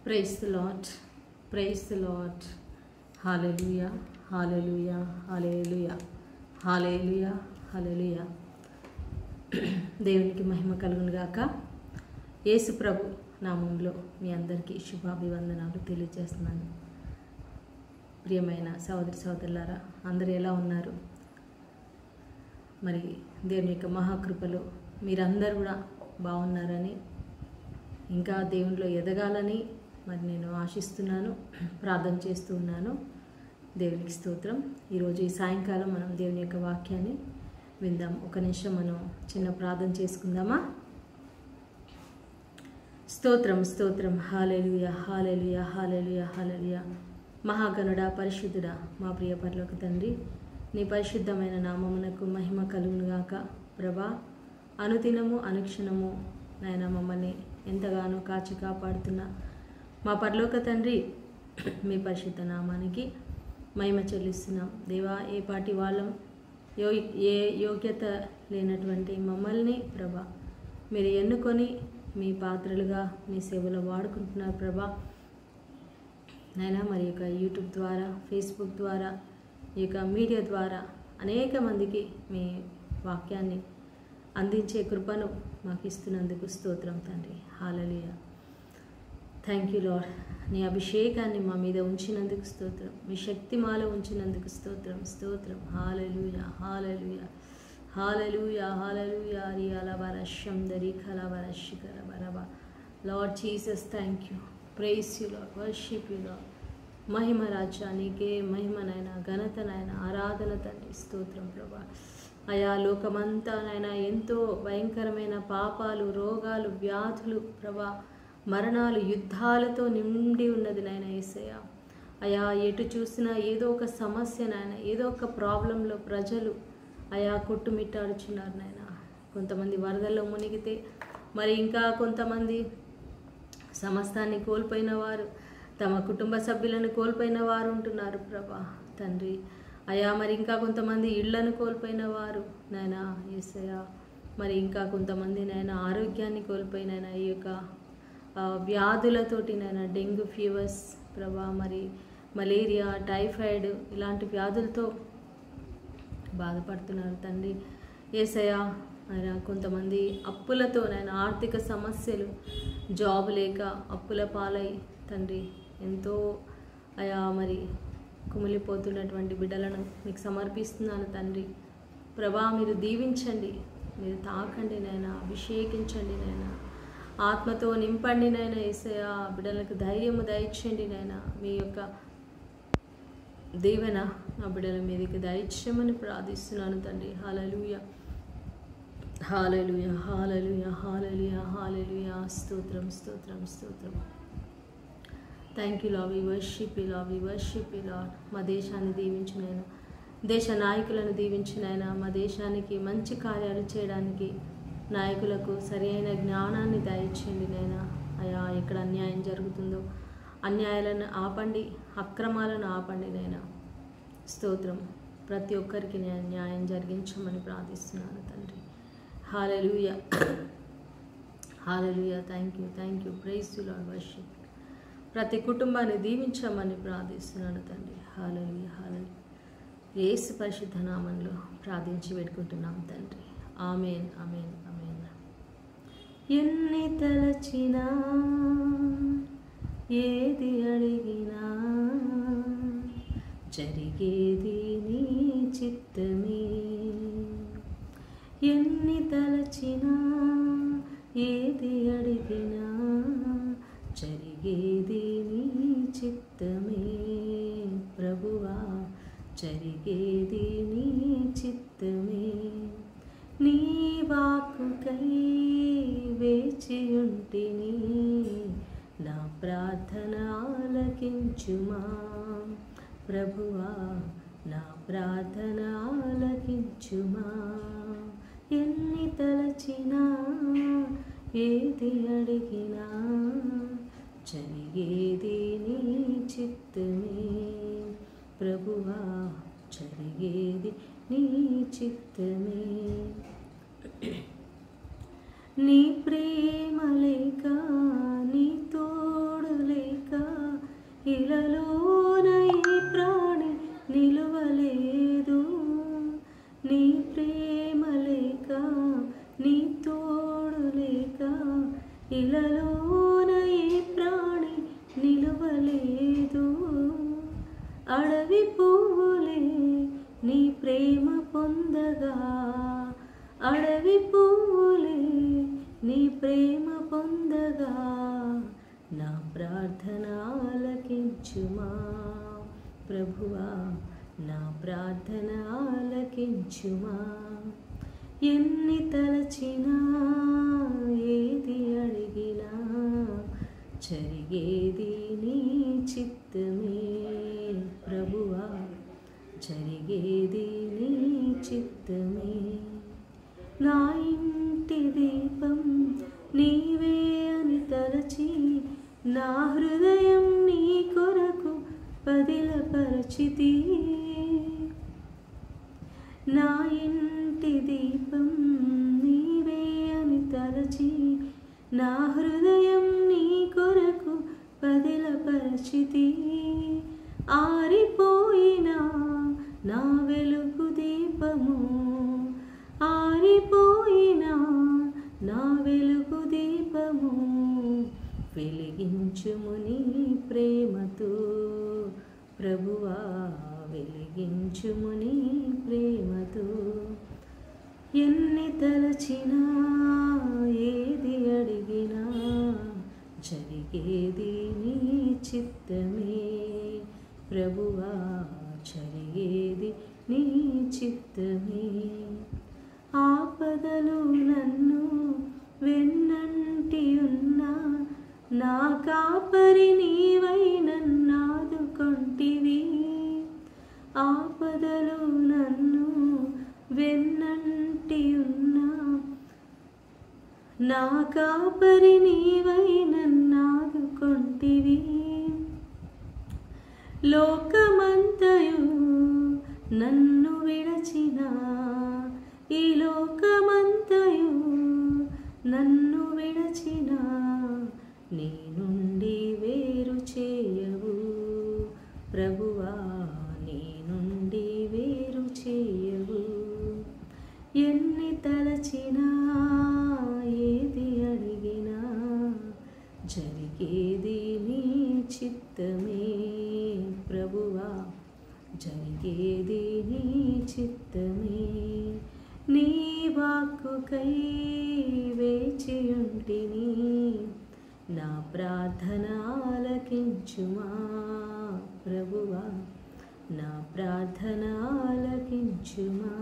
Praise the Lord. Praise the Lord. Hallelujah. Hallelujah. Hallelujah. Hallelujah. Hallelujah. దేవునికి మహిమ కలుగును గాక. యేసు ప్రభు నామములో మీ అందరికీ శుభాభివందనాలు తెలియజేస్తున్నాను. ప్రియమైన సహోదరి సహోదరులారా, అందరూ ఎలా ఉన్నారు? మరి దేవుని యొక్క మహాకృపలో మీరందరూ కూడా బాగున్నారని, ఇంకా దేవునిలో ఎదగాలని మరి నేను ఆశిస్తున్నాను, ప్రార్థన చేస్తూ ఉన్నాను. దేవునికి స్తోత్రం. ఈరోజు ఈ సాయంకాలం మనం దేవుని యొక్క వాక్యాన్ని విందాం. ఒక నిమిషం మనం చిన్న ప్రార్థన చేసుకుందామా? స్తోత్రం స్తోత్రం. హల్లెలూయా హల్లెలూయా హల్లెలూయా హల్లెలూయా. మహాగణుడా, పరిశుద్ధుడా, మా ప్రియ పరలోక తండ్రి, నీ పరిశుద్ధమైన నామమునకు మహిమ కలుగునుగాక. ప్రభా, అనుదినము అనుక్షణము నాయన మమ్మల్ని ఎంతగానో కాచి కాపాడుతున్న మా పరలోక తండ్రి, మీ పరిశుద్ధ నామానికి మహిమ చెల్లిస్తున్నాం. దేవా, ఏ పాటి వాళ్ళం, ఏ యోగ్యత లేనటువంటి మమ్మల్ని ప్రభా మీరు ఎన్నుకొని మీ పాత్రలుగా మీ సేవలో వాడుకుంటున్నారు ప్రభా. నైనా మరి యొక్క యూట్యూబ్ ద్వారా, ఫేస్బుక్ ద్వారా, ఈ యొక్క మీడియా ద్వారా అనేక మందికి మీ వాక్యాన్ని అందించే కృపను మాకు ఇస్తున్నందుకు స్తోత్రం తండ్రి. హల్లెలూయా. Thank you Lord. నీ అభిషేకాన్ని మా మీద ఉంచినందుకు స్తోత్రం, మీ శక్తి మాలో ఉంచినందుకు స్తోత్రం స్తోత్రం. Hallelujah hallelujah hallelujah hallelujah. రియాలవరషం దరిఖలవరషికరవరవ. Lord Jesus, thank you, praise you Lord, worship you Lord. మహిమ రాజ్యానికే మహిమనైనా, ఘనతనైనా, ఆరాధన తండ్రి. స్తోత్రం ప్రభా. అయా లోకమంతా నాయన ఎంతో భయంకరమైన పాపాలు, రోగాలు, వ్యాధులు ప్రభా, మరణాలు, యుద్ధాలతో నిండి ఉన్నది నాయన యేసయ్య. అయా ఎటు చూసినా ఏదో ఒక సమస్య నాయన, ఏదో ఒక ప్రాబ్లంలో ప్రజలు అయా కొట్టుమిట్టాడుచున్నారు నాయన. కొంతమంది వరదల్లో మునిగితే, మరి ఇంకా కొంతమంది సమస్తాన్ని కోల్పోయిన వారు, తమ కుటుంబ సభ్యులను కోల్పోయిన వారు ఉంటున్నారు ప్రభా తండ్రి. అయా మరి ఇంకా కొంతమంది ఇళ్లను కోల్పోయిన వారు నాయన యేసయ్య. మరి ఇంకా కొంతమంది నాయన ఆరోగ్యాన్ని కోల్పోయిన ఈ యొక్క వ్యాధులతోటి నాయన, డెంగ్యూ ఫీవర్స్ ప్రభా, మరి మలేరియా, టైఫాయిడ్ ఇలాంటి వ్యాధులతో బాధపడుతున్నారు తండ్రి యేసయ్య. ఆయన కొంతమంది అప్పులతో నాయన, ఆర్థిక సమస్యలు, జాబ్ లేక అప్పుల పాలై తండ్రి ఎంతో అయా మరి కుమిలిపోతున్నటువంటి బిడ్డలను మీకు సమర్పిస్తున్నాను తండ్రి. ప్రభా, మీరు దీవించండి, మీరు తాకండి నాయన, అభిషేకించండి నాయన, ఆత్మతో నింపండి నాయన యేసయ్య. బిడ్డలకు ధైర్యము దయచేయండి నాయన. మీ యొక్క దీవెన ఆ బిడ్డల మీదకి దయచేయమని ప్రార్థిస్తున్నాను తండ్రి. హల్లెలూయా హల్లెలూయా హల్లెలూయా హల్లెలూయా హల్లెలూయా. స్తోత్రం స్తోత్రం స్తోత్రం. Thank you Lord, we worship you Lord, we worship you Lord. మా దేశాన్ని దీవించినైనా, దేశ నాయకులను దీవించినైనా, మా దేశానికి మంచి కార్యాలు చేయడానికి నాయకులకు సరి అయిన జ్ఞానాన్ని దయచేయండి నైనా. అయా ఎక్కడ అన్యాయం జరుగుతుందో అన్యాయాలను ఆపండి, అక్రమాలను ఆపండి నైనా. స్తోత్రం. ప్రతి ఒక్కరికి న్యాయం జరిగించమని ప్రార్థిస్తున్నాను తండ్రి. Hallelujah hallelujah. Thank you, praise you Lord, worship. ప్రతి కుటుంబాన్ని దీవించమని ప్రార్థిస్తున్నాను తండ్రి. హల్లెలూయా హల్లెలూయా. యేసు పరిశుద్ధ నామంలో ప్రార్థించి పెట్టుకుంటున్నాం తండ్రి. ఆమేన్ ఆమేన్ ఆమేన్. ఎన్ని తలచినా, ఏది అడిగినా, జరిగేది నీ చిత్తమే. ఎన్ని తలచినా, ఏది అడిగినా, జరిగేది నీ చిత్తమే. ప్రభువా, జరిగేది నీ చిత్తమే. నీ వాక్కుకై వేచియుంటిని, నా ప్రార్థన ఆలకించుమా. ప్రభువా, నా ప్రార్థన ఆలకించుమా. ఎన్ని తలచినా, ఏది అడిగినా, జరిగేది నీ చిత్తమే. ప్రభువా, జరిగేది నీ చిత్తమే. నీ ప్రేమ లేక, నీ తోడు లేక, ఇలలోన ఈ ప్రాణి నిలువలేదు, నీ ప్రేమ లేక నీ తోడు లేక ఇలలోన ఈ ప్రాణి నిలువలేదు. అడవి పువ్వులే నీ ప్రేమ పొందగా, అడవి పువ్వులే నీ ప్రేమ పొందగా, నా ప్రార్థన ఆలకించుమా ప్రభువా, నా ప్రార్థన ఆలకించుమా. ఎన్ని తలచినా ఏది అడిగినా జరిగేది నీ చిత్తమే ప్రభువా, జరిగేది నీ చిత్తమే. నా ఇంటి దీపం నీవే అని తలచి, నా హృదయం నీ కొరకు పదిలపరచితి. నా ఇంటి దీపం నీవే అని తలచి, నా హృదయం నీ కొరకు పదిలపరచితి. ఆరిపోయినా నా వెలుగు దీపము, ఆరిపోయినా నా వెలుగు దీపము, వెలిగించుము నీ ప్రేమతో ప్రభువా, వెలిగించుము నీ ప్రేమతో. ఎన్ని తలచినా ఏది అడిగినా జరిగేది నీ చిత్తమే ప్రభువా, జరిగేది నీ చిత్తమే. ఆపదలు నన్ను వెన్నంటి ఉన్నా, నా కాపరి నీవై నన్నాదుకొంటివి. ఆపదలు నన్ను వెన్నంటి ఉన్నా, నా కాపరి నీవై నన్నాదుకొంటివి. లోకమంతయు నన్ను విడచిన, ఈ లోకమంతయు నన్ను విడచిన, నీ నుండి వేరు చేయవు ప్రభువా, నీ నుండి వేరు చేయవు. ఎన్ని తలచినా ఏది అడిగినా జరిగేది నీ చిత్తమే ప్రభువా, జరిగేది నీ చిత్తమే. నీ వాక్కుకై వేచియుంటిని, నా ప్రార్థన ఆలకించుమా ప్రభువా, నా ప్రార్థన ఆలకించుమా.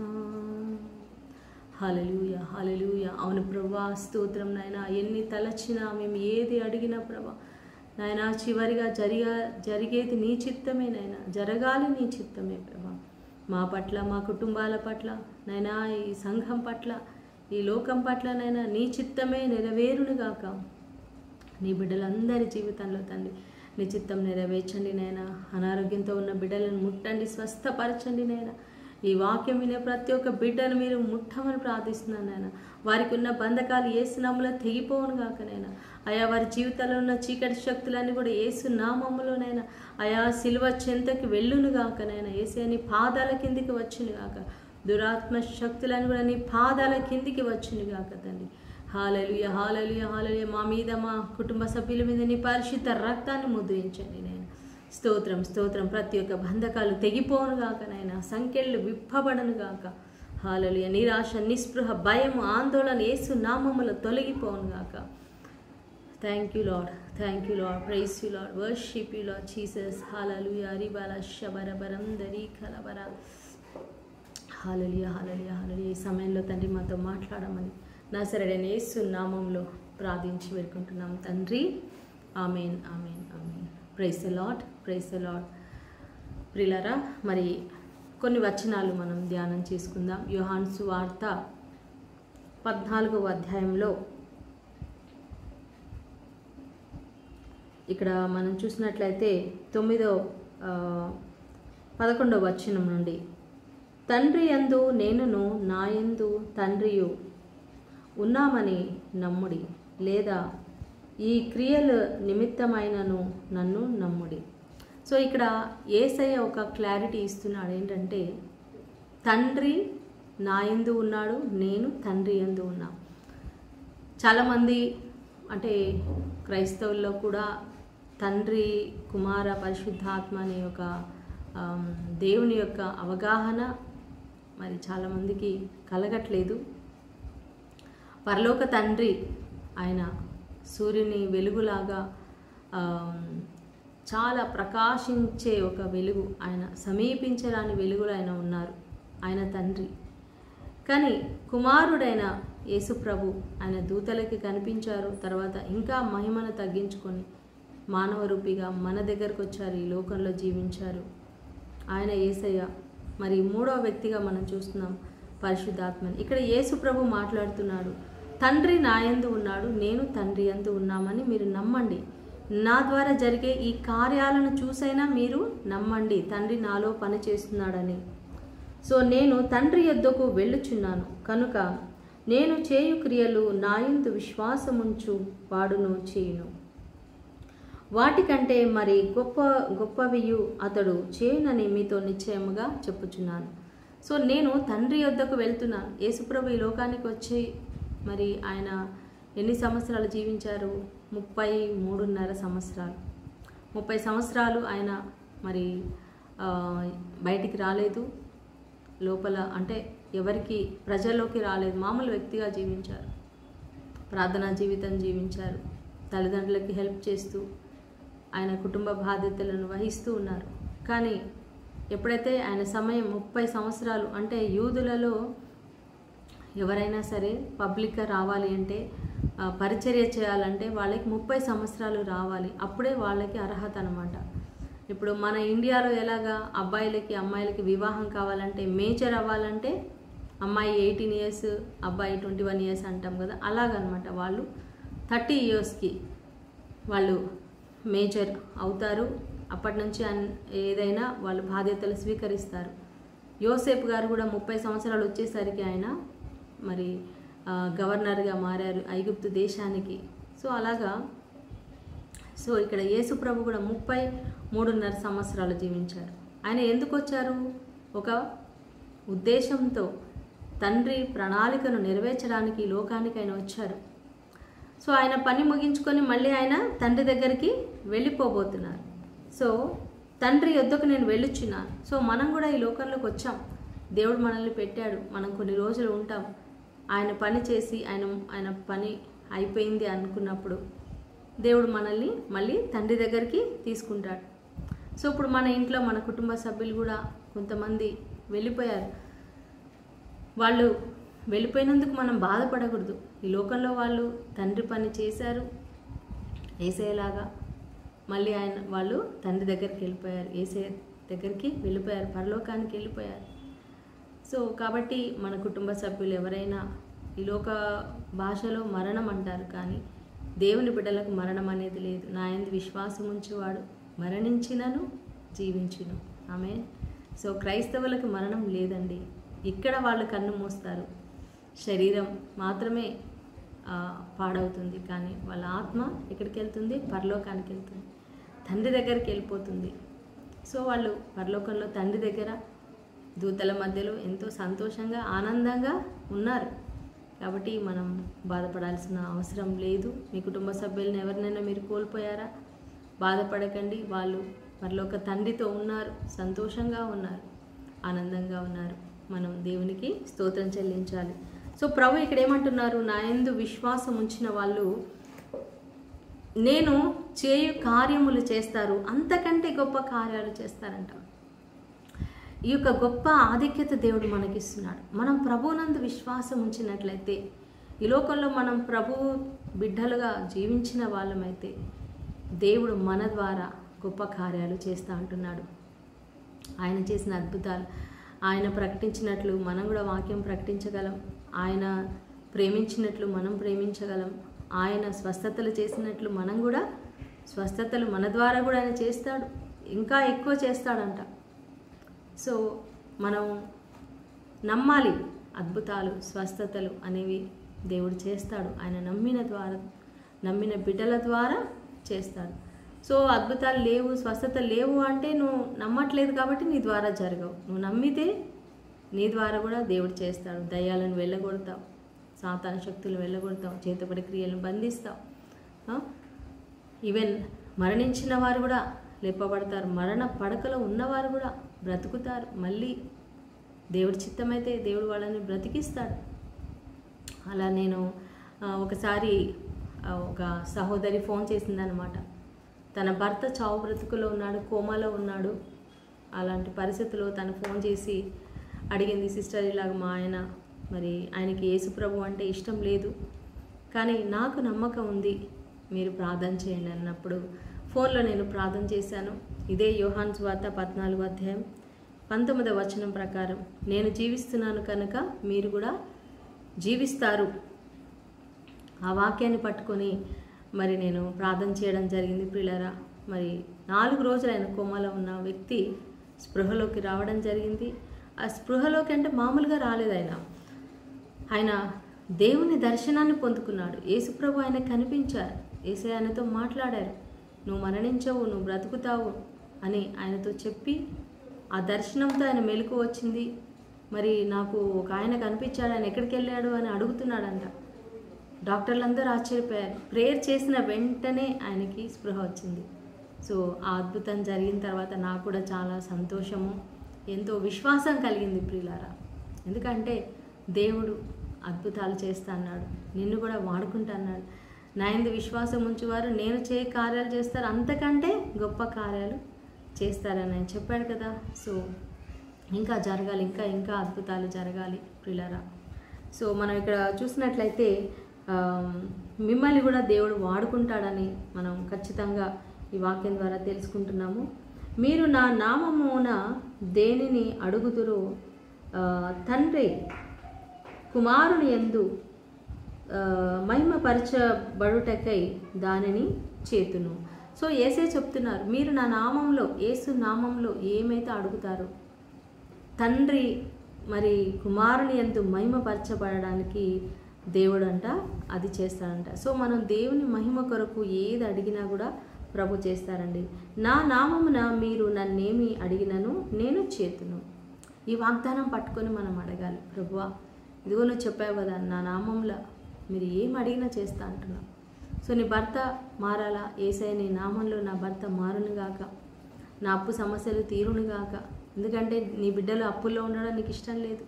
హల్లెలూయా, హల్లెలూయా. అవును ప్రభువా, స్తోత్రం నాయనా. ఎన్ని తలచినా మేము ఏది అడిగినా ప్రభా నాయనా చివరిగా జరిగేది నీ చిత్తమే నాయనా, జరగాలి నీ చిత్తమే ప్రభా. మా పట్ల, మా కుటుంబాల పట్ల నైనా, ఈ సంఘం పట్ల, ఈ లోకం పట్ల నైనా నీ చిత్తమే నెరవేరునుగాక. నీ బిడ్డలందరి జీవితంలో తండ్రి నీ చిత్తం నెరవేర్చండి నైనా. అనారోగ్యంతో ఉన్న బిడ్డలను ముట్టండి, స్వస్థపరచండి నైనా. ఈ వాక్యం వినే ప్రతి ఒక్క బిడ్డను మీరు ముట్టమని ప్రార్థిస్తున్నాను నాయన. వారికి ఉన్న బంధకాలు యేసు నామములో తెగిపోవును గాక నైనా. ఆయా వారి జీవితాల్లో ఉన్న చీకటి శక్తులన్నీ కూడా యేసు నామములోనైనా ఆయా సిలువ చెంతకి వెళ్ళును గాక నైనా. యేసయ్య నీ పాదాల కిందికి వచ్చును గాక. దురాత్మ శక్తులన్నీ కూడా నీ పాదాల కిందికి వచ్చును గాక తండ్రి. హల్లెలూయా, హల్లెలూయా, హల్లెలూయా. మా మీద, మా కుటుంబ సభ్యుల మీద నీ పరిశుద్ధ రక్తాన్ని ముద్రించండి నేను. స్తోత్రం, స్తోత్రం. ప్రతి ఒక్క బంధకాలు తెగిపోను గాక నాయన, సంఖ్యలు విప్పబడను గాక. హల్లెలూయా. నిరాశ, నిస్పృహ, భయం, ఆందోళన యేసు నామములో తొలగిపోను గాక. Thank you Lord, thank you Lord, praise you Lord, worship you Lord Jesus. Hallelujah. రిబాల శబరబరం దరి కలబర. హల్లెలూయా, హల్లెలూయా, హల్లెలూయా. ఈ సమయంలో తండ్రి మాతో మాట్లాడమని నజరేయుడైన యేసు నామములో ప్రార్థించి వేడుకుంటున్నాం తండ్రి. Amen, amen, amen. Praise the Lord, praise the Lord. ప్రియులారా, మరి కొన్ని వచనాలు మనం ధ్యానం చేసుకుందాం. యోహాను సువార్త 14వ అధ్యాయంలో ఇక్కడ మనం చూసినట్లయితే 11వ వచనం నుండి, తండ్రి యందు నేనును నా యందు తండ్రియు ఉన్నామని నమ్ముడి, లేదా ఈ క్రియల నిమిత్తమైనను నన్ను నమ్ముడి. సో ఇక్కడ యేసయ్య ఒక క్లారిటీ ఇస్తున్నాడు ఏంటంటే, తండ్రి నా యందు ఉన్నాడు, నేను తండ్రి యందు ఉన్నా. చాలామంది అంటే క్రైస్తవుల్లో కూడా తండ్రి, కుమార, పరిశుద్ధాత్మ అనే ఒక దేవుని యొక్క అవగాహన మరి చాలామందికి కలగట్లేదు. పరలోక తండ్రి ఆయన సూర్యుని వెలుగులాగా చాలా ప్రకాశించే ఒక వెలుగు, ఆయన సమీపించరాని వెలుగులు ఆయన ఉన్నారు, ఆయన తండ్రి. కానీ కుమారుడైన యేసుప్రభు ఆయన దూతలకి కనిపించారు, తర్వాత ఇంకా మహిమను తగ్గించుకొని మానవ రూపిగా మన దగ్గరకు వచ్చారు, ఈ లోకంలో జీవించారు. ఆయన యేసయ్య. మరి మూడవ వ్యక్తిగా మనం చూస్తున్నాం పరిశుద్ధాత్మని. ఇక్కడ యేసుప్రభు మాట్లాడుతున్నాడు, తండ్రి నా యందు ఉన్నాడు, నేను తండ్రి యందు ఉన్నామని మీరు నమ్మండి. నా ద్వారా జరిగే ఈ కార్యాలను చూసైనా మీరు నమ్మండి, తండ్రి నాలో పని చేస్తున్నాడని. సో నేను తండ్రి యొద్దకు వెళ్ళుచున్నాను కనుక నేను చేయు క్రియలు నా యందు విశ్వాసముంచు వాడును చేయును. వాటికంటే మరి గొప్పవియు అతడు చేయునని మీతో నిశ్చయముగా చెప్పుచున్నాను. సో నేను తండ్రి యొద్దకు వెళ్తున్నాను. యేసుప్రభు ఈ లోకానికి వచ్చి మరి ఆయన ఎన్ని సంవత్సరాలు జీవించారు? 33.5 సంవత్సరాలు. 30 సంవత్సరాలు ఆయన మరి బయటికి రాలేదు, లోపల అంటే ఎవరికి ప్రజల్లోకి రాలేదు, మామూలు వ్యక్తిగా జీవించారు, ప్రార్థనా జీవితం జీవించారు, తల్లిదండ్రులకి హెల్ప్ చేస్తూ ఆయన కుటుంబ బాధ్యతలను వహిస్తూ ఉన్నారు. కానీ ఎప్పుడైతే ఆయన సమయం 30 సంవత్సరాలు అంటే యూదులలో ఎవరైనా సరే పబ్లిక్గా రావాలి అంటే, పరిచర్య చేయాలంటే వాళ్ళకి 30 సంవత్సరాలు రావాలి, అప్పుడే వాళ్ళకి అర్హత అన్నమాట. ఇప్పుడు మన ఇండియాలో ఎలాగా అబ్బాయిలకి అమ్మాయిలకి వివాహం కావాలంటే, మేజర్ అవ్వాలంటే అమ్మాయి 18 ఇయర్స్, అబ్బాయి 21 ఇయర్స్ అంటాం కదా, అలాగనమాట. వాళ్ళు 30 ఇయర్స్కి వాళ్ళు మేజర్ అవుతారు. అప్పటి నుంచి ఏదైనా వాళ్ళు బాధ్యతలు స్వీకరిస్తారు. యోసేపు గారు కూడా 30 సంవత్సరాలు వచ్చేసరికి ఆయన మరి గవర్నర్గా మారారు ఐగుప్తు దేశానికి. సో అలాగా సో ఇక్కడ యేసుప్రభు కూడా 33.5 సంవత్సరాలు జీవించారు. ఆయన ఎందుకు వచ్చారు? ఒక ఉద్దేశంతో, తండ్రి ప్రణాళికను నెరవేర్చడానికి ఈ లోకానికి ఆయన వచ్చారు. సో ఆయన పని ముగించుకొని మళ్ళీ ఆయన తండ్రి దగ్గరికి వెళ్ళిపోబోతున్నారు. సో తండ్రి యొద్దకు నేను వెళ్ళుచున్నాను. సో మనం కూడా ఈ లోకంలోకి వచ్చాం, దేవుడు మనల్ని పెట్టాడు, మనం కొన్ని రోజులు ఉంటాం. ఆయన పని చేసి ఆయన పని అయిపోయింది అనుకున్నప్పుడు దేవుడు మనల్ని మళ్ళీ తండ్రి దగ్గరికి తీసుకుంటాడు. సో ఇప్పుడు మన ఇంట్లో మన కుటుంబ సభ్యులు కూడా కొంతమంది వెళ్ళిపోయారు. వాళ్ళు వెళ్ళిపోయినందుకు మనం బాధపడకూడదు. ఈ లోకంలో వాళ్ళు తండ్రి పని చేశారు యేసయ్యలాగా, మళ్ళీ వాళ్ళు తండ్రి దగ్గరికి వెళ్ళిపోయారు, యేసయ్య దగ్గరికి వెళ్ళిపోయారు, పరలోకానికి వెళ్ళిపోయారు. సో కాబట్టి మన కుటుంబ సభ్యులు ఎవరైనా ఈ లోక భాషలో మరణం అంటారు, కానీ దేవుని బిడ్డలకు మరణం అనేది లేదు. నా యందు విశ్వాసం ఉంచేవాడు మరణించినను జీవించును. ఆమేన్. సో క్రైస్తవులకు మరణం లేదండి. ఇక్కడ వాళ్ళు కన్ను మూస్తారు, శరీరం మాత్రమే పాడవుతుంది, కానీ వాళ్ళ ఆత్మ ఎక్కడికి వెళ్తుంది? పరలోకానికి వెళ్తుంది, తండ్రి దగ్గరికి వెళ్ళిపోతుంది. సో వాళ్ళు పరలోకంలో తండ్రి దగ్గర దూతల మధ్యలో ఎంతో సంతోషంగా ఆనందంగా ఉన్నారు. కాబట్టి మనం బాధపడాల్సిన అవసరం లేదు. మీ కుటుంబ సభ్యులను ఎవరినైనా మీరు కోల్పోయారా? బాధపడకండి, వాళ్ళు పరలోక తండ్రితో ఉన్నారు, సంతోషంగా ఉన్నారు, ఆనందంగా ఉన్నారు. మనం దేవునికి స్తోత్రం చెల్లించాలి. సో ప్రభు ఇక్కడ ఏమంటున్నారు? నా యందు విశ్వాసం ఉంచిన వాళ్ళు నేను చేయు కార్యములు చేస్తారు, అంతకంటే గొప్ప కార్యాలు చేస్తారంట. ఈ యొక్క గొప్ప ఆధిక్యత దేవుడు మనకిస్తున్నాడు. మనం ప్రభువునందు విశ్వాసం ఉంచినట్లయితే, ఈ లోకంలో మనం ప్రభు బిడ్డలుగా జీవించిన వాళ్ళమైతే దేవుడు మన ద్వారా గొప్ప కార్యాలు చేస్తూ అంటున్నాడు. ఆయన చేసిన అద్భుతాలు, ఆయన ప్రకటించినట్లు మనం కూడా వాక్యం ప్రకటించగలం, ఆయన ప్రేమించినట్లు మనం ప్రేమించగలం, ఆయన స్వస్థతలు చేసినట్లు మనం కూడా స్వస్థతలు మన ద్వారా కూడా ఆయన చేస్తాడు, ఇంకా ఎక్కువ చేస్తాడంట. సో మనం నమ్మాలి, అద్భుతాలు స్వస్థతలు అనేవి దేవుడు చేస్తాడు. ఆయన నమ్మిన బిడ్డల ద్వారా చేస్తాడు. సో అద్భుతాలు లేవు, స్వస్థత లేవు అంటే నువ్వు నమ్మట్లేదు కాబట్టి నీ ద్వారా జరగవు. నువ్వు నమ్మితే నీ ద్వారా కూడా దేవుడు చేస్తాడు. దయ్యాలను వెళ్ళగొడతావు, సాతాన శక్తులు వెళ్ళగొడతావు, చేతపడి క్రియలను బంధిస్తావు. ఈవెన్ మరణించిన వారు కూడా లేపబడతారు, మరణ పడకలో ఉన్నవారు కూడా బ్రతుకుతారు. మళ్ళీ దేవుడి చిత్తమైతే దేవుడు వాళ్ళని బ్రతికిస్తాడు. అలా నేను ఒకసారి ఒక సహోదరి ఫోన్ చేసిందనమాట. తన భర్త చావు బ్రతుకులో ఉన్నాడు, కోమాలో ఉన్నాడు. అలాంటి పరిస్థితుల్లో తను ఫోన్ చేసి అడిగింది, సిస్టర్ ఇలాగ మా ఆయన మరి ఆయనకి యేసుప్రభు అంటే ఇష్టం లేదు, కానీ నాకు నమ్మకం ఉంది, మీరు ప్రార్థన చేయండి అన్నప్పుడు ఫోన్లో నేను ప్రార్థన చేశాను. ఇదే యోహాను సువార్త 14వ అధ్యాయం 19వ వచనం ప్రకారం, నేను జీవిస్తున్నాను కనుక మీరు కూడా జీవిస్తారు. ఆ వాక్యాన్ని పట్టుకొని మరి నేను ప్రార్థన చేయడం జరిగింది ప్రియులారా. మరి 4 రోజులు ఆయన కోమాలో ఉన్న వ్యక్తి స్పృహలోకి రావడం జరిగింది. ఆ స్పృహలోకి అంటే మామూలుగా రాలేదు, ఆయన దేవుని దర్శనాన్ని పొందుకున్నాడు. యేసుప్రభు ఆయన కనిపించారు, యేసయ్య ఆయనతో మాట్లాడారు. నువ్వు మరణించవు, నువ్వు బ్రతుకుతావు అని ఆయనతో చెప్పి ఆ దర్శనంతో ఆయన మెలకు వచ్చింది. మరి నాకు ఒక ఆయన కనిపించాడు, ఆయన ఎక్కడికి వెళ్ళాడు అని అడుగుతున్నాడంట. డాక్టర్లందరూ ఆశ్చర్యపోయారు. ప్రేయర్ చేసిన వెంటనే ఆయనకి స్పృహ వచ్చింది. సో ఆ అద్భుతం జరిగిన తర్వాత నాకు కూడా చాలా సంతోషము, ఎంతో విశ్వాసం కలిగింది ప్రియులారా. ఎందుకంటే దేవుడు అద్భుతాలు చేస్తా అన్నాడు, నిన్ను కూడా వాడుకుంటా అన్నాడు. నా యందు విశ్వాసం ఉంచేవారు నేను చేయ కార్యాలు చేస్తారు, అంతకంటే గొప్ప కార్యాలు చేస్తారని ఆయన చెప్పాడు కదా. సో ఇంకా జరగాలి, ఇంకా ఇంకా అద్భుతాలు జరగాలి ప్రియులారా. సో మనం ఇక్కడ చూసినట్లయితే మిమ్మల్ని కూడా దేవుడు వాడుకుంటాడని మనం ఖచ్చితంగా ఈ వాక్యం ద్వారా తెలుసుకుంటున్నాము. మీరు నా నామమున దేనిని అడుగుదురో తండ్రి కుమారుని యందు మహిమపరచబడుటకై దానిని చేతును. సో యేసే చెప్తున్నారు, మీరు నా నామంలో, యేసు నామంలో ఏమైతే అడుగుతారో తండ్రి మరి కుమారుని యందు మహిమపరచబడడానికి దేవుడు అంట అది చేస్తాడంట. సో మనం దేవుని మహిమ కొరకు ఏది అడిగినా కూడా ప్రభు చేస్తారండి. నా నామమున మీరు నన్నేమి అడిగినను నేను చేతును. ఈ వాగ్దానం పట్టుకొని మనం అడగాలి. ప్రభువా ఇదిగో నువ్వు చెప్పావు కదా, నా నామంలో మీరు ఏం అడిగినా చేస్తా అంటున్నావు. సో నీ భర్త మారాలా, యేసయ్య నీ నామంలో నా భర్త మారునుగాక, నా అప్పు సమస్యలు తీరునుగాక. ఎందుకంటే నీ బిడ్డలు అప్పుల్లో ఉండడం నీకు ఇష్టం లేదు.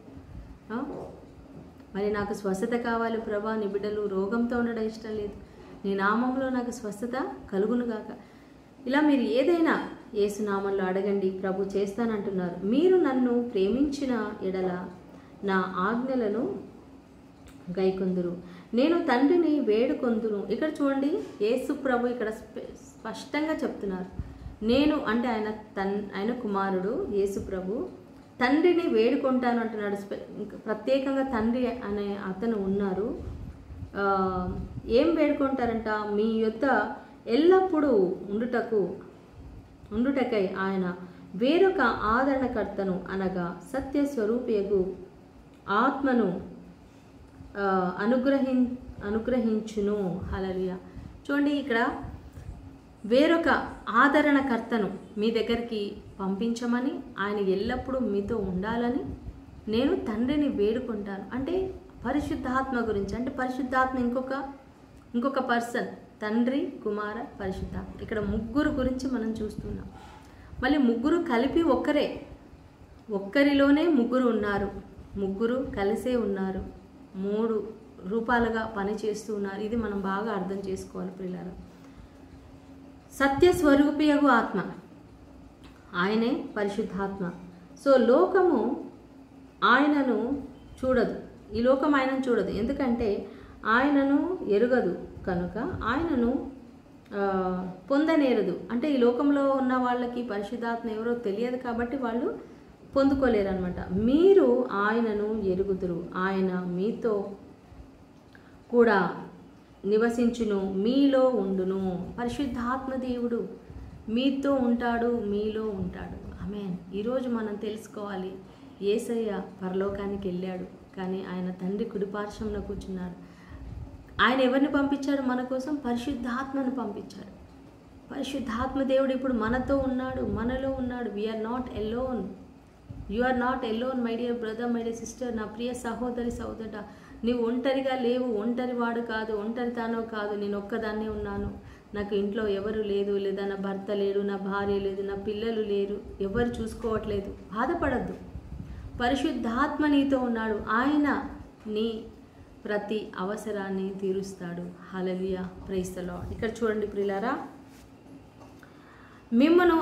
మరి నాకు స్వస్థత కావాలి ప్రభా, నీ బిడ్డలు రోగంతో ఉండడం ఇష్టం లేదు, నీ నామంలో నాకు స్వస్థత కలుగునుగాక. ఇలా మీరు ఏదైనా యేసు నామంలో అడగండి, ప్రభు చేస్తానంటున్నారు. మీరు నన్ను ప్రేమించిన ఎడల నా ఆజ్ఞలను గైకొందురు, నేను తండ్రిని వేడుకొందును. ఇక్కడ చూడండి, యేసు ప్రభు ఇక్కడ స్పష్టంగా చెప్తున్నారు. నేను అంటే ఆయన కుమారుడు యేసు ప్రభు తండ్రిని వేడుకుంటాను అంటున్నాడు. ప్రత్యేకంగా తండ్రి అనే అతను ఉన్నారు. ఏం వేడుకుంటారంట, మీ యొద్ద ఎల్లప్పుడూ ఉండుటకై ఆయన వేరొక ఆదరణకర్తను అనగా సత్యస్వరూపియగు ఆత్మను అనుగ్రహించును. హల్లెలూయా. చూడండి, ఇక్కడ వేరొక ఆదరణకర్తను మీ దగ్గరికి పంపించమని, ఆయన ఎల్లప్పుడూ మీతో ఉండాలని నేను తండ్రిని వేడుకుంటాను. అంటే పరిశుద్ధాత్మ గురించి, అంటే పరిశుద్ధాత్మ ఇంకొక పర్సన్, తండ్రి కుమార పరిశుద్ధాత్మ. ఇక్కడ ముగ్గురు గురించి మనం చూస్తున్నాం. మళ్ళీ ముగ్గురు కలిపి ఒక్కరిలోనే ముగ్గురు ఉన్నారు, ముగ్గురు కలిసే ఉన్నారు, 3 రూపాలుగా పనిచేస్తూ ఉన్నారు. ఇది మనం బాగా అర్థం చేసుకోవాలి ప్రియులారా. సత్యస్వరూపియగు ఆత్మ ఆయనే పరిశుద్ధాత్మ. సో లోకము ఆయనను చూడదు, ఈ లోకం ఆయనను చూడదు, ఎందుకంటే ఆయనను ఎరుగదు కనుక ఆయనను పొందనేరదు. అంటే ఈ లోకంలో ఉన్న వాళ్ళకి పరిశుద్ధాత్మ ఎవరో తెలియదు కాబట్టి వాళ్ళు పొందుకోలేరు అనమాట. మీరు ఆయనను ఎరుగుదురు, ఆయన మీతో కూడా నివసించును, మీలో ఉండును. పరిశుద్ధాత్మ దేవుడు మీతో ఉంటాడు, మీలో ఉంటాడు. ఆమేన్. ఈరోజు మనం తెలుసుకోవాలి, యేసయ్య పరలోకానికి వెళ్ళాడు, కానీ ఆయన తండ్రి కుడిపార్శ్వంలో కూర్చున్నాడు. ఆయన ఎవరిని పంపించాడు మన కోసం? పరిశుద్ధాత్మను పంపించాడు. పరిశుద్ధాత్మ దేవుడు ఇప్పుడు మనతో ఉన్నాడు, మనలో ఉన్నాడు. We are not alone. You are not alone my dear brother, my dear sister. నా ప్రియ సహోదరి సహోదరుడా, నీవు ఒంటరిగా లేవు, ఒంటరి వాడు కాదు, ఒంటరితనం కాదు. నేను ఒక్కదాన్నే ఉన్నాను, నాకు ఇంట్లో ఎవరు లేదు, లేదా నా భర్త లేడు, నా భార్య లేదు, నా పిల్లలు లేరు, ఎవరు చూసుకోవట్లేదు. బాధపడద్దు, పరిశుద్ధాత్మ నీతో ఉన్నాడు. ఆయన నీ ప్రతి అవసరాన్ని తీరుస్తాడు. హల్లెలూయా, ప్రైజ్ ది లార్డ్. ఇక్కడ చూడండి ప్రియులారా, మిమ్మను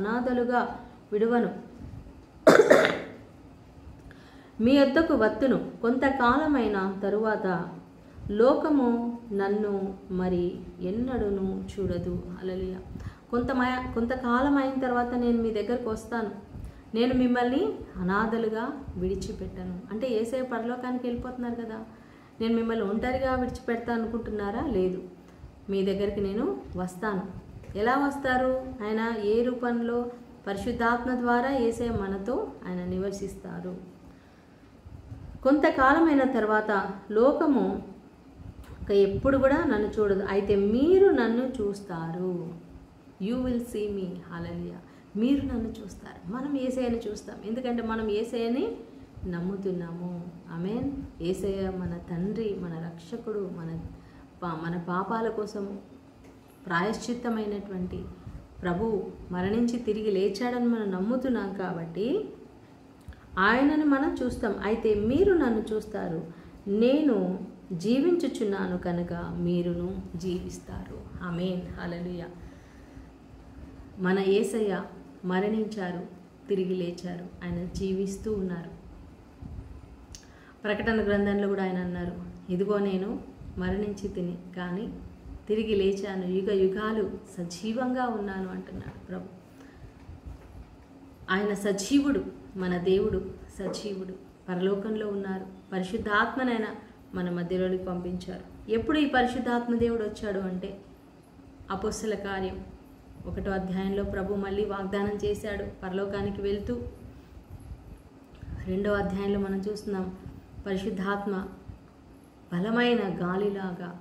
అనాథలుగా విడువను, మీ వద్దకు వత్తును. కొంతకాలమైన తరువాత లోకము నన్ను మరి ఎన్నడూను చూడదు. హల్లెలూయా. కొంతకాలం అయిన తర్వాత నేను మీ దగ్గరకు వస్తాను, నేను మిమ్మల్ని అనాథలుగా విడిచిపెట్టను. అంటే యేసయ్య పరలోకానికి వెళ్ళిపోతున్నారు కదా, నేను మిమ్మల్ని ఒంటరిగా విడిచిపెడతాను అనుకుంటున్నారా? లేదు, మీ దగ్గరికి నేను వస్తాను. ఎలా వస్తారు? ఆయన ఏ రూపంలో? పరిశుద్ధాత్మ ద్వారా యేసయ్య మనతో ఆయన నివసిస్తారు. కొంతకాలమైన తర్వాత లోకము ఎప్పుడు కూడా నన్ను చూడదు, అయితే మీరు నన్ను చూస్తారు. You will see me. Hallelujah. మీరు నన్ను చూస్తారు. మనం యేసయ్యని చూస్తాం, ఎందుకంటే మనం యేసయ్యని నమ్ముతున్నాము. ఆమేన్. యేసయ్య మన తండ్రి, మన రక్షకుడు, మన పాపాల కోసం ప్రాయశ్చిత్తమైనటువంటి ప్రభువు మరణించి తిరిగి లేచాడని మనం నమ్ముతున్నాం కాబట్టి ఆయనని మనం చూస్తాం. అయితే మీరు నన్ను చూస్తారు, నేను జీవించుచున్నాను కనుక మీరును జీవిస్తారు. ఆమేన్. హల్లెలూయా. మన యేసయ్య మరణించారు, తిరిగి లేచారు, ఆయన జీవిస్తూ ఉన్నారు. ప్రకటన గ్రంథంలో కూడా ఆయన అన్నారు, ఇదిగో నేను మరణించి తిని కానీ తిరిగి లేచాను, యుగ యుగాలు సజీవంగా ఉన్నాను అంటున్నాడు ప్రభు. ఆయన సజీవుడు, మన దేవుడు సజీవుడు, పరలోకంలో ఉన్నారు. పరిశుద్ధాత్మనైనా మన మధ్యలోనికి పంపించారు. ఎప్పుడు ఈ పరిశుద్ధాత్మ దేవుడు వచ్చాడు అంటే అపోస్తల కార్యం 1వ అధ్యాయంలో ప్రభు మళ్ళీ వాగ్దానం చేశాడు పరలోకానికి వెళ్తూ. 2వ అధ్యాయంలో మనం చూస్తున్నాం పరిశుద్ధాత్మ బలమైన గాలిలాగా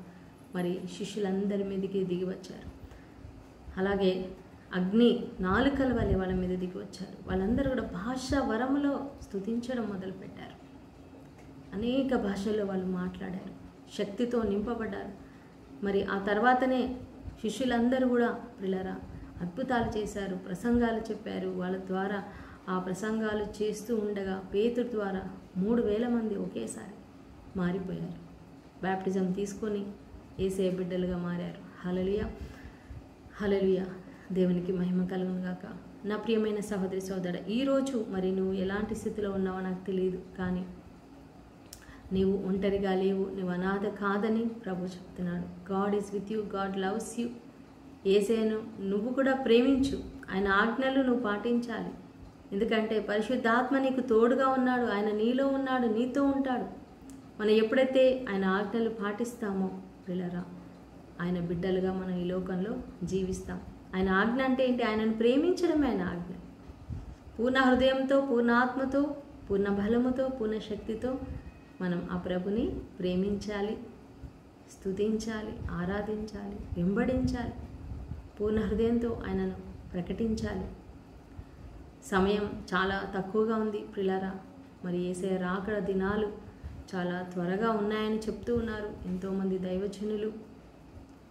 మరి శిష్యులందరి మీదకి దిగి వచ్చారు. అలాగే అగ్ని నాలుకల వలె వాళ్ళ మీద దిగి వచ్చారు. వాళ్ళందరూ కూడా భాషా వరములో స్తుతించడం మొదలుపెట్టారు. అనేక భాషల్లో వాళ్ళు మాట్లాడారు, శక్తితో నింపబడ్డారు. మరి ఆ తర్వాతనే శిష్యులందరూ కూడా పిల్లరా అద్భుతాలు చేశారు, ప్రసంగాలు చెప్పారు. వాళ్ళ ద్వారా ఆ ప్రసంగాలు చేస్తూ ఉండగా పేతురు ద్వారా 3000 మంది ఒకేసారి మారిపోయారు. బ్యాప్టిజం తీసుకొని యేసయ్య బిడ్డలుగా మారారు. హల్లెలూయా, హల్లెలూయా. దేవునికి మహిమ కలుగును గాక. నా ప్రియమైన సహోదరి సోదరుడా, ఈరోజు మరి నువ్వు ఎలాంటి స్థితిలో ఉన్నావో నాకు తెలియదు, కానీ నీవు ఒంటరిగా లేవు, నువ్వు అనాథ కాదని ప్రభు చెప్తున్నాడు. God is with you, God loves you. యేసయ్యను నువ్వు కూడా ప్రేమించు, ఆయన ఆజ్ఞలు నువ్వు పాటించాలి. ఎందుకంటే పరిశుద్ధాత్మ నీకు తోడుగా ఉన్నాడు, ఆయన నీలో ఉన్నాడు, నీతో ఉంటాడు. మనం ఎప్పుడైతే ఆయన ఆజ్ఞలు పాటిస్తామో పిల్లరా, ఆయన బిడ్డలుగా మనం ఈ లోకంలో జీవిస్తాం. ఆయన ఆజ్ఞ అంటే ఏంటి? ఆయనను ప్రేమించడమే ఆయన ఆజ్ఞ. పూర్ణ హృదయంతో, పూర్ణ ఆత్మతో, పూర్ణ బలముతో, పూర్ణ శక్తితో మనం ఆ ప్రభుని ప్రేమించాలి, స్తుతించాలి, ఆరాధించాలి, వెంబడించాలి. పూర్ణ హృదయంతో ఆయనను ప్రకటించాలి. సమయం చాలా తక్కువగా ఉంది ప్రియులారా. మరి యేసయ్య రాకడ దినాలు చాలా త్వరగా ఉన్నాయని చెప్తూ ఉన్నారు ఎంతోమంది దైవజనులు.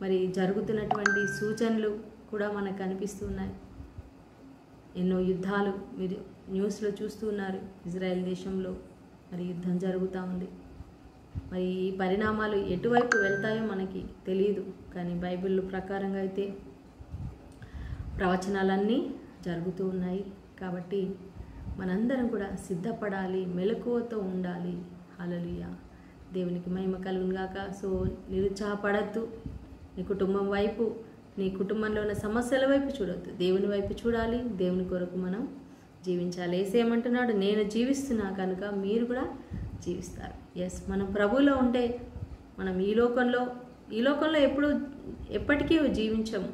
మరి జరుగుతున్నటువంటి సూచనలు కూడా మనకు కనిపిస్తూ ఉన్నాయి. ఎన్నో యుద్ధాలు మీరు న్యూస్లో చూస్తూ ఉన్నారు. ఇజ్రాయెల్ దేశంలో మరి యుద్ధం జరుగుతూ ఉంది. మరి ఈ పరిణామాలు ఎటువైపు వెళ్తాయో మనకి తెలియదు, కానీ బైబిల్ ప్రకారంగా అయితే ప్రవచనాలన్నీ జరుగుతూ ఉన్నాయి. కాబట్టి మనందరం కూడా సిద్ధపడాలి, మెలకువతో ఉండాలి. హల్లెలూయా. దేవునికి మహిమ కలుగును గాక. సో నిరుత్సాహపడద్దు. నీ కుటుంబం వైపు, నీ కుటుంబంలో ఉన్న సమస్యల వైపు చూడొద్దు, దేవుని వైపు చూడాలి. దేవుని కొరకు మనం జీవించాలి. యేసయ్యమంటున్నాడు, నేను జీవిస్తున్నా కనుక మీరు కూడా జీవిస్తారు. ఎస్, మనం ప్రభువులో ఉంటే మనం ఈ లోకంలో ఎప్పటికీ జీవించము.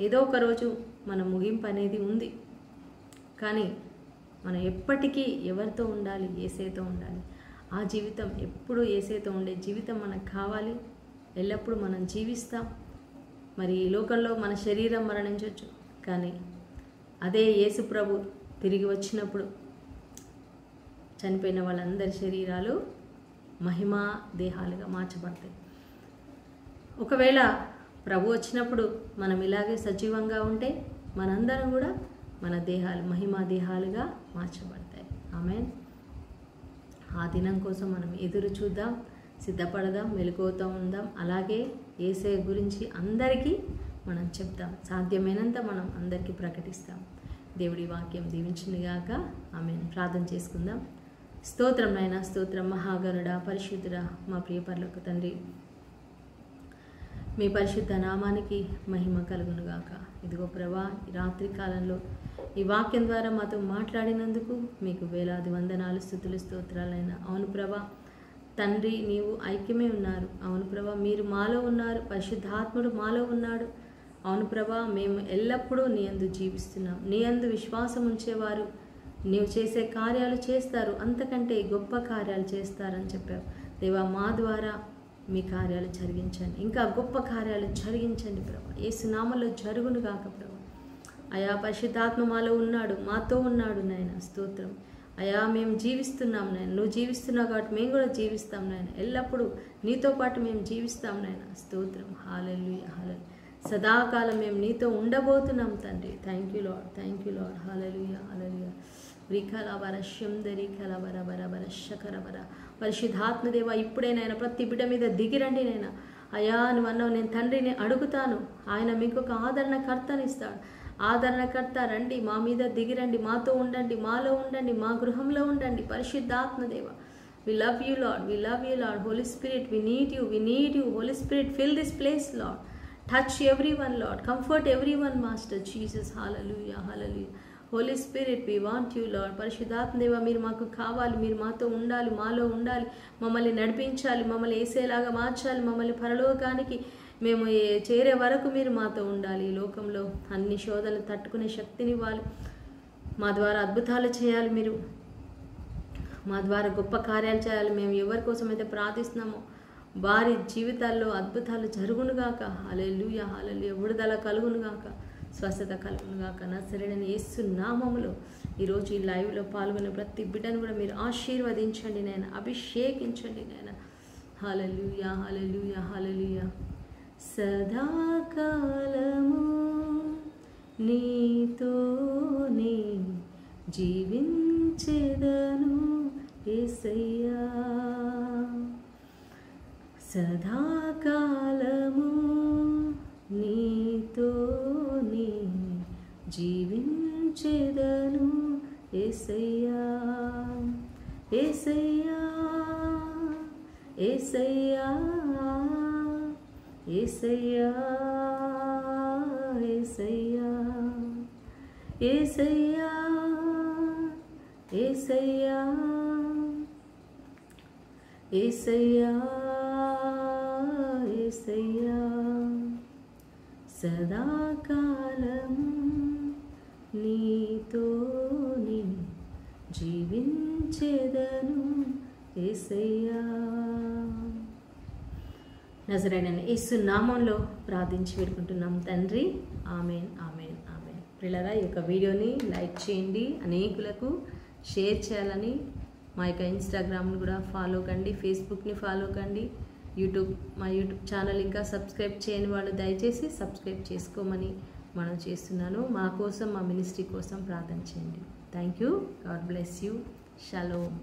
ఏదో ఒక రోజు మన ముగింపు అనేది ఉంది. కానీ మనం ఎప్పటికీ ఎవరితో ఉండాలి? యేసయ్యతో ఉండాలి. ఆ జీవితం ఎప్పుడు యేసుతో ఉండే జీవితం మనకు కావాలి. ఎల్లప్పుడూ మనం జీవిస్తాం. మరి ఈ లోకంలో మన శరీరం మరణించవచ్చు, కానీ అదే యేసు ప్రభు తిరిగి వచ్చినప్పుడు చనిపోయిన వాళ్ళందరి శరీరాలు మహిమా దేహాలుగా మార్చబడతాయి. ఒకవేళ ప్రభు వచ్చినప్పుడు మనం ఇలాగే సజీవంగా ఉంటే మనందరం కూడా మన దేహాలు మహిమా దేహాలుగా మార్చబడతాయి. ఆమేన్. ఆ దినం కోసం మనం ఎదురు చూద్దాం, సిద్ధపడదాం, మెలకువతో ఉందాం. అలాగే యేసయ్య గురించి అందరికీ మనం చెప్తాం. సాధ్యమైనంత మనం అందరికీ ప్రకటిస్తాం. దేవుడి వాక్యం దీవించునుగాక. ఆమేన్. ప్రార్థన చేసుకుందాం. స్తోత్రం నాయనా, స్తోత్రం. మహాగణుడా, పరిశుద్ధుడా, మా ప్రియ పరలోక తండ్రి, మీ పరిశుద్ధ నామానికి మహిమ కలుగునుగాక. ఇదిగో ప్రభా, ఈ రాత్రి కాలంలో ఈ వాక్యం ద్వారా మాతో మాట్లాడినందుకు మీకు వేలాది వందనాలు, స్తుతులు, స్తోత్రాలైనా. అవును ప్రభా తండ్రి, నీవు ఐక్యమే ఉన్నారు. అవును ప్రభా, మీరు మాలో ఉన్నారు, పరిశుద్ధాత్ముడు మాలో ఉన్నాడు. అవును ప్రభా, మేము ఎల్లప్పుడూ నీ యందు జీవిస్తున్నాం. నీ యందు విశ్వాసం ఉంచేవారు నీవు చేసే కార్యాలు చేస్తారు, అంతకంటే గొప్ప కార్యాలు చేస్తారని చెప్పావు. దేవా, మా ద్వారా మీ కార్యాలు జరిగించండి, ఇంకా గొప్ప కార్యాలు జరిగించండి ప్రభా. యేసు నామములో జరుగును గాక ప్రభా. అయా, పరిశుద్ధాత్మ మాలో ఉన్నాడు, మాతో ఉన్నాడు నాయన. స్తోత్రం అయా. మేము జీవిస్తున్నాం నాయన, నువ్వు జీవిస్తున్నావు కాబట్టి మేము కూడా జీవిస్తాం నాయన. ఎల్లప్పుడూ నీతో పాటు మేము జీవిస్తాం నాయన. స్తోత్రం. హల్లెలూయా, హల్లెలూయా. సదాకాలం మేము నీతో ఉండబోతున్నాం తండ్రి. Thank you Lord, thank you Lord. Hallelujah, hallelujah. రిఖలవర శందరి ఖలవర బరబర శకరవర. పరిశుద్ధాత్మదేవ, ఇప్పుడే నాయన ప్రతి బిడ్డ మీద దిగిరండి నాయన. అయా, నువ్వు అన్నావు, నేను తండ్రిని అడుగుతాను, ఆయన మీకు ఒక ఆదరణకర్తనిస్తాడు. ఆదరణకర్త రండి, మా మీద దిగిరండి, మాతో ఉండండి, మాలో ఉండండి, మా గృహంలో ఉండండి. పరిశుద్ధాత్మదేవ, we love you Lord, we love you Lord. Holy Spirit, we need you. Holy Spirit, fill this place Lord. Touch everyone Lord, comfort everyone Master Jesus. Hallelujah, hallelujah. Holy Spirit, we want you Lord. పరిశుద్ధాత్మదేవ, మీరు మాకు కావాలి, మీరు మాతో ఉండాలి, మాలో ఉండాలి, మమ్మల్ని నడిపించాలి, మమ్మల్ని యేసేలాగా మార్చాలి, మమ్మల్ని పరలోకానికి మేము చేరే వరకు మీరు మాతో ఉండాలి. ఈ లోకంలో అన్ని శోధనలు తట్టుకునే శక్తినివ్వాలి, మా ద్వారా అద్భుతాలు చేయాలి, మీరు మా ద్వారా గొప్ప కార్యాలు చేయాలి. మేము ఎవరి కోసమైతే ప్రార్థిస్తున్నామో వారి జీవితాల్లో అద్భుతాలు జరుగునుగాక. హల్లెలూయా, హల్లెలూయా. విడుదల కలుగునుగాక, స్వస్థత కలుగునుగాక. నజరేయుడైన యేసు నామములో ఈరోజు ఈ లైవ్లో పాల్గొనే ప్రతి బిడ్డను కూడా మీరు ఆశీర్వదించండి నాయన, అభిషేకించండి నాయన. హల్లెలూయా, హల్లెలూయా, హల్లెలూయా. సదాకాలము నీతోనే జీవించెదను యేసయ్యా. సదాకాలము నీతోనే జీవించెదను యేసయ్యా. యేసయ్యా, యేసయ్యా, యేసయ్యా, యేసయ్యా, యేసయ్యా, యేసయ్యా, యేసయ్యా, యేసయ్యా. సదాకాలము నీతోనే జీవించెదను యేసయ్యా. నజరేయుడైన యేసు నామంలో ప్రార్థించి వేడుకుంటున్నాం తండ్రి. ఆమేన్, ఆమేన్, ఆమేన్. ప్రియులారా, ఈ యొక్క వీడియోని లైక్ చేయండి, అనేకులకు షేర్ చేయాలని. మా యొక్క ఇన్స్టాగ్రామ్ని కూడా ఫాలో కండి, ఫేస్బుక్ని ఫాలో కండి, మా యూట్యూబ్ ఛానల్ ఇంకా సబ్స్క్రైబ్ చేయని వాళ్ళు దయచేసి సబ్స్క్రైబ్ చేసుకోమని మనం చేస్తున్నాను. మా కోసం, మా మినిస్ట్రీ కోసం ప్రార్థన చేయండి. Thank you. God bless you. Shalom.